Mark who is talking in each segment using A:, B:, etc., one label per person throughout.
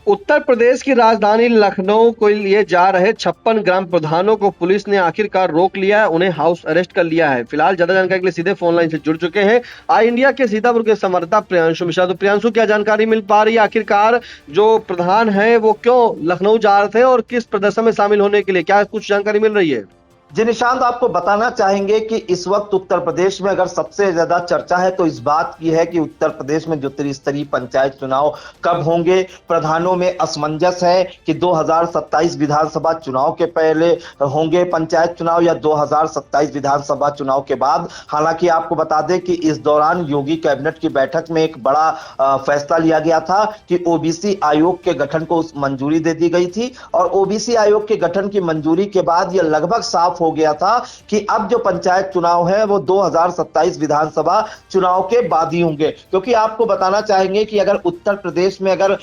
A: उत्तर प्रदेश की राजधानी लखनऊ को लिए जा रहे 56 ग्राम प्रधानों को पुलिस ने आखिरकार रोक लिया है। उन्हें हाउस अरेस्ट कर लिया है। फिलहाल ज्यादा जानकारी के लिए सीधे फोन लाइन से जुड़ चुके हैं आई इंडिया के सीतापुर के संवाददाता प्रियांशु मिश्रा। तो प्रियांशु, क्या जानकारी मिल पा रही है, आखिरकार जो प्रधान है वो क्यों लखनऊ जा रहे थे और किस प्रदर्शन में शामिल होने के लिए, क्या कुछ जानकारी मिल रही है?
B: जी निशांत, आपको बताना चाहेंगे कि इस वक्त उत्तर प्रदेश में अगर सबसे ज्यादा चर्चा है तो इस बात की है कि उत्तर प्रदेश में जो त्रिस्तरीय पंचायत चुनाव कब होंगे। प्रधानों में असमंजस है कि 2027 विधानसभा चुनाव के पहले होंगे पंचायत चुनाव या 2027 विधानसभा चुनाव के बाद। हालांकि आपको बता दें कि इस दौरान योगी कैबिनेट की बैठक में एक बड़ा फैसला लिया गया था कि ओबीसी आयोग के गठन को मंजूरी दे दी गई थी और ओबीसी आयोग के गठन की मंजूरी के बाद यह लगभग साफ हो गया था कि अब जो पंचायत चुनाव है वो 2027 विधानसभा चुनाव के बाद ही होंगे। क्योंकि आपको बताना चाहेंगे कि अगर उत्तर प्रदेश में अगर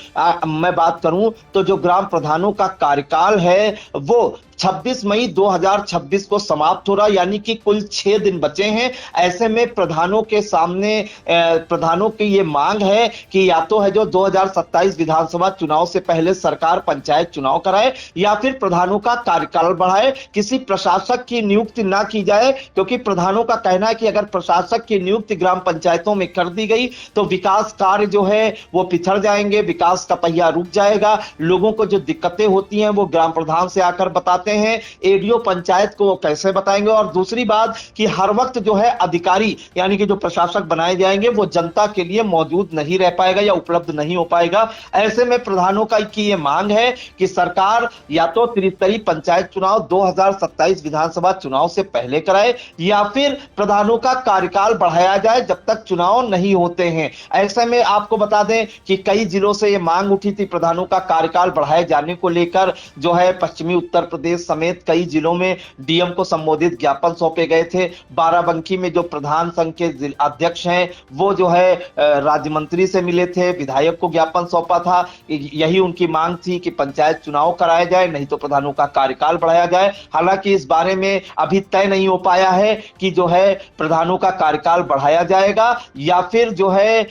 B: मैं बात करूं तो जो ग्राम प्रधानों का कार्यकाल है वो 26 मई 2026 को समाप्त हो रहा, यानी कि कुल 6 दिन बचे हैं। ऐसे में प्रधानों के सामने प्रधानों की ये मांग है कि या तो है जो 2027 विधानसभा चुनाव से पहले सरकार पंचायत चुनाव कराए या फिर प्रधानों का कार्यकाल बढ़ाए, किसी प्रशासक की नियुक्ति ना की जाए। क्योंकि प्रधानों का कहना है कि अगर प्रशासक की नियुक्ति ग्राम पंचायतों में कर दी गई तो विकास कार्य जो है वो पिछड़ जाएंगे, विकास का पहिया रुक जाएगा। लोगों को जो दिक्कतें होती हैं वो ग्राम प्रधान से आकर बताते हैं, एडीओ पंचायत को कैसे बताएंगे। और दूसरी बात कि हर वक्त जो है अधिकारी यानी कि जो प्रशासक बनाए जाएंगे वो जनता के लिए मौजूद नहीं रह पाएगा या उपलब्ध नहीं हो पाएगा। ऐसे में प्रधानों का की ये मांग है कि सरकार या तो त्रिस्तरीय पंचायत चुनाव 2027 विधानसभा चुनाव से पहले कराए या फिर प्रधानों का कार्यकाल बढ़ाया जाए जब तक चुनाव नहीं होते हैं। ऐसे में आपको बता दें कि कई जिलों से यह मांग उठी थी प्रधानों का कार्यकाल बढ़ाए जाने को लेकर। जो है पश्चिमी उत्तर प्रदेश समेत कई जिलों में डीएम को संबोधित ज्ञापन सौंपे गए थे। बाराबंकी में जो प्रधान संघ के अध्यक्ष हैं वो जो है राज्य मंत्री से मिले थे, विधायक को ज्ञापन सौंपा था। यही उनकी मांग थी कि पंचायत चुनाव कराया जाए, नहीं तो प्रधानों का कार्यकाल बढ़ाया जाए। हालांकि इस बारे में अभी तय नहीं हो पाया है कि जो है प्रधानों का कार्यकाल बढ़ाया जाएगा या फिर जो है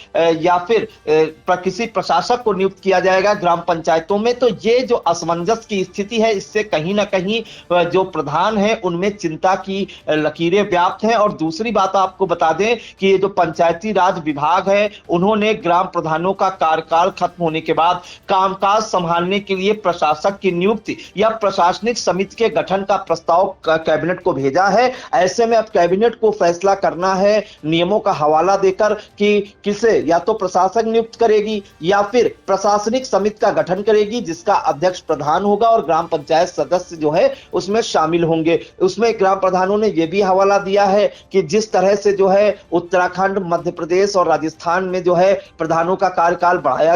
B: किसी प्रशासक को नियुक्त किया जाएगा ग्राम पंचायतों में। तो ये जो असमंजस की स्थिति है इससे कहीं ना कहीं जो प्रधान है उनमें चिंता की लकीरें व्याप्त हैं। और दूसरी बात आपको बता दें कि ये जो पंचायती राज विभाग है उन्होंने ग्राम प्रधानों का कार्यकाल खत्म होने के बाद कामकाज संभालने के लिए प्रशासक की नियुक्ति या प्रशासनिक समिति के गठन का प्रस्ताव कैबिनेट को भेजा है। ऐसे में अब कैबिनेट को फैसला करना है नियमों का हवाला देकर कि किसे या तो प्रशासक नियुक्त करेगी या फिर प्रशासनिक समिति का गठन करेगी जिसका अध्यक्ष प्रधान होगा और ग्राम पंचायत सदस्य जो है उसमें शामिल होंगे। उसमें ग्राम प्रधानों ने यह भी हवाला दिया है कि जिस तरह से जो है उत्तराखंड, मध्य प्रदेश और राजस्थान में जो है प्रधानों का कार्यकाल बढ़ाया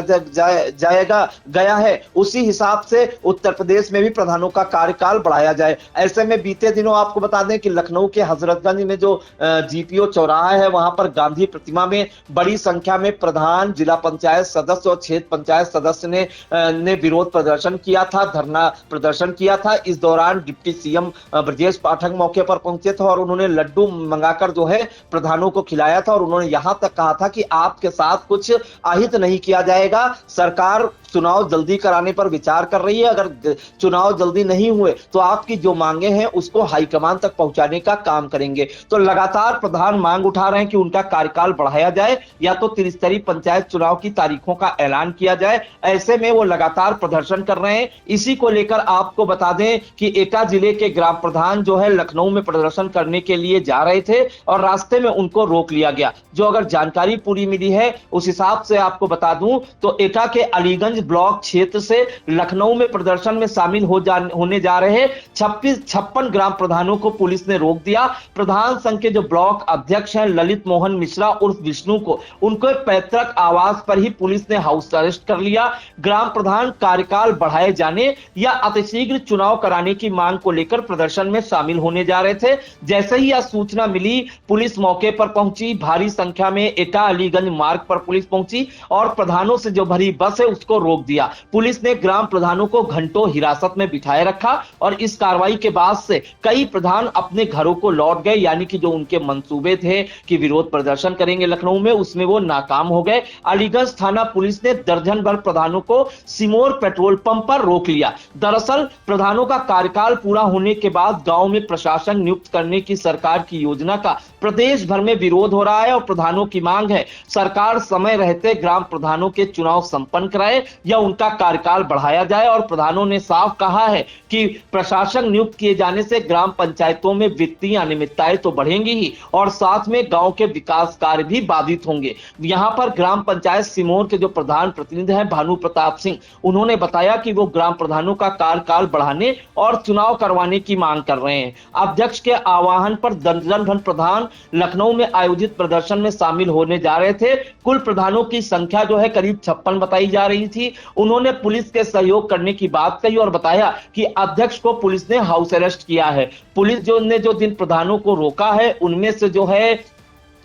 B: गया है उसी हिसाब से उत्तर प्रदेश में भी प्रधानों का कार्यकाल बढ़ाया जाए। ऐसे में बीते दिनों आपको बता दें कि लखनऊ के हजरतगंज में जो जीपीओ चौराहा है वहां पर गांधी प्रतिमा में बड़ी संख्या में प्रधान, जिला पंचायत सदस्य और क्षेत्र पंचायत सदस्य ने विरोध प्रदर्शन किया था, धरना प्रदर्शन किया था। इस दौरान डिप्टी सीएम ब्रजेश पाठक मौके पर पहुंचे थे और उन्होंने लड्डू मंगाकर जो है प्रधानों को खिलाया था और उन्होंने यहां तक कहा था कि आपके साथ कुछ अहित नहीं किया जाएगा। सरकार चुनाव जल्दी कराने पर विचार कर रही है, अगर चुनाव जल्दी नहीं हुए तो आपकी जो मांगे हैं उसको हाईकमान तक पहुंचाने का काम करेंगे। तो लगातार प्रधान मांग उठा रहे हैं कि उनका कार्यकाल बढ़ाया जाए या तो त्रिस्तरीय पंचायत चुनाव की तारीखों का ऐलान किया जाए। ऐसे में वो लगातार प्रदर्शन कर रहे हैं। इसी को लेकर आपको बता दें कि एटा जिले के ग्राम प्रधान जो है लखनऊ में प्रदर्शन करने के लिए जा रहे थे और रास्ते में उनको रोक लिया गया। जो अगर जानकारी पूरी मिली है उस हिसाब से आपको बता दूं तो एटा के अलीगंज ब्लॉक क्षेत्र से लखनऊ में प्रदर्शन में शामिल होने जा रहे 56 ग्राम प्रधानों को पुलिस ने रोक दिया। प्रधान संघ के जो ब्लॉक अध्यक्ष हैं ललित मोहन मिश्रा उर्फ विष्णु को उनके पैतृक आवास पर ही पुलिस ने हाउस अरेस्ट कर लिया। ग्राम प्रधान कार्यकाल बढ़ाए जाने या अतिशीघ्र चुनाव कराने की मांग को लेकर प्रदर्शन में शामिल होने जा रहे थे। जैसे ही यह सूचना मिली, पुलिस मौके पर पहुंची, भारी संख्या में एटा अलीगंज मार्ग पर पुलिस पहुंची और प्रधानों से जो भरी बस है उसको रोक दिया। पुलिस ने ग्राम प्रधानों को घंटों हिरासत में बिठाए रखा और इस कार्रवाई के बाद से कई प्रधान अपने घरों को लौट गए, यानी कि जो उनके मंसूबे थे कि विरोध प्रदर्शन करेंगे लखनऊ में, उसमें वो नाकाम हो गए। अलीगंज थाना पुलिस ने दर्जन भर प्रधानों को सिमोर पेट्रोल पंप पर रोक लिया। दरअसल प्रधानों का कार्यकाल पूरा होने के बाद गांव में प्रशासन नियुक्त करने की सरकार की योजना का प्रदेश भर में विरोध हो रहा है और प्रधानों की मांग है सरकार समय रहते ग्राम प्रधानों के चुनाव संपन्न कराए या उनका कार्यकाल बढ़ाया जाए। और प्रधानों ने साफ कहा है कि प्रशासन नियुक्त किए जाने से ग्राम पंचायतों में वित्तीय अनियमितताएं तो बढ़ेंगी ही और साथ में गांव के विकास कार्य भी बाधित होंगे। यहां पर ग्राम पंचायत सिमोर के जो प्रधान प्रतिनिधि हैं भानु प्रताप सिंह, उन्होंने बताया कि वो ग्राम प्रधानों का कार्यकाल बढ़ाने और चुनाव करवाने की मांग कर रहे हैं। अध्यक्ष के आह्वान पर दर्जन भर प्रधान लखनऊ में आयोजित प्रदर्शन में शामिल होने जा रहे थे। कुल प्रधानों की संख्या जो है करीब 56 बताई जा रही थी। उन्होंने पुलिस के सहयोग करने की बात कही और बताया कि अध्यक्ष को पुलिस ने हाउस अरेस्ट किया है। पुलिस ने जो जिन प्रधानों को रोका है उनमें से जो है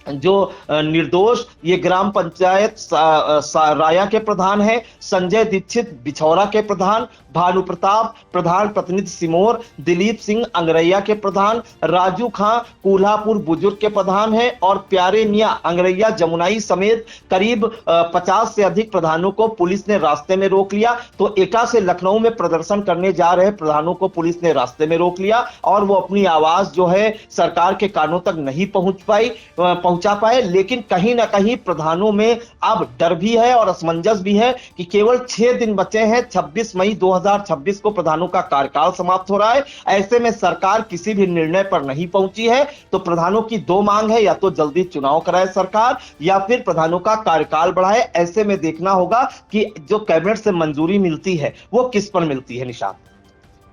B: जो निर्दोष ये ग्राम पंचायत राया के प्रधान है, संजय दीक्षित बिछौरा के प्रधान, भानु प्रताप प्रधान प्रतिनिधि सिमोर, दिलीप सिंह अंगरैया के प्रधान, राजू खां कोल्हापुर बुजुर्ग के प्रधान है और प्यारे मियां अंगरैया जमुनाई समेत करीब 50 से अधिक प्रधानों को पुलिस ने रास्ते में रोक लिया। तो एटा से लखनऊ में प्रदर्शन करने जा रहे प्रधानों को पुलिस ने रास्ते में रोक लिया और वो अपनी आवाज जो है सरकार के कानों तक नहीं पहुंचा पाए। लेकिन कहीं ना कहीं प्रधानों में अब डर भी है और असमंजस भी है कि केवल 6 दिन बचे हैं, 26 मई 2026 को प्रधानों का कार्यकाल समाप्त हो रहा है। ऐसे में सरकार किसी भी निर्णय पर नहीं पहुंची है। तो प्रधानों की 2 मांग है, या तो जल्दी चुनाव कराए सरकार या फिर प्रधानों का कार्यकाल बढ़ाए। ऐसे में देखना होगा कि जो कैबिनेट से मंजूरी मिलती है वो किस पर मिलती है। निशान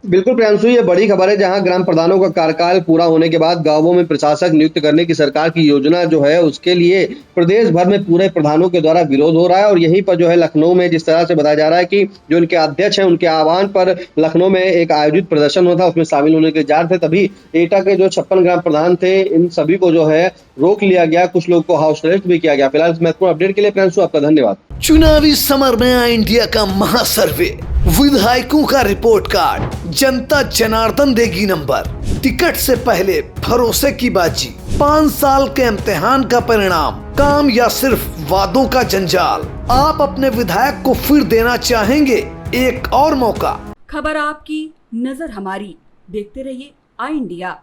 A: बिल्कुल प्रियांशु, ये बड़ी खबर है जहां ग्राम प्रधानों का कार्यकाल पूरा होने के बाद गांवों में प्रशासक नियुक्त करने की सरकार की योजना जो है उसके लिए प्रदेश भर में पूरे प्रधानों के द्वारा विरोध हो रहा है। और यहीं पर जो है लखनऊ में जिस तरह से बताया जा रहा है कि जो उनके अध्यक्ष हैं उनके आह्वान पर लखनऊ में एक आयोजित प्रदर्शन हुआ था, उसमें शामिल होने के जा रहे थे। तभी एटा के जो 56 ग्राम प्रधान थे इन सभी को जो है रोक लिया गया, कुछ लोग को हाउस अरेस्ट भी किया गया। फिलहाल इस महत्वपूर्ण अपडेट के लिए प्रियांशु आपका धन्यवाद।
C: चुनावी समर में आया इंडिया का महासर्वे, विधायकों का रिपोर्ट कार्ड, जनता जनार्दन देगी नंबर, टिकट से पहले भरोसे की बाजी, 5 साल के इम्तिहान का परिणाम, काम या सिर्फ वादों का जंजाल। आप अपने विधायक को फिर देना चाहेंगे एक और मौका।
D: खबर आपकी, नजर हमारी, देखते रहिए आई इंडिया।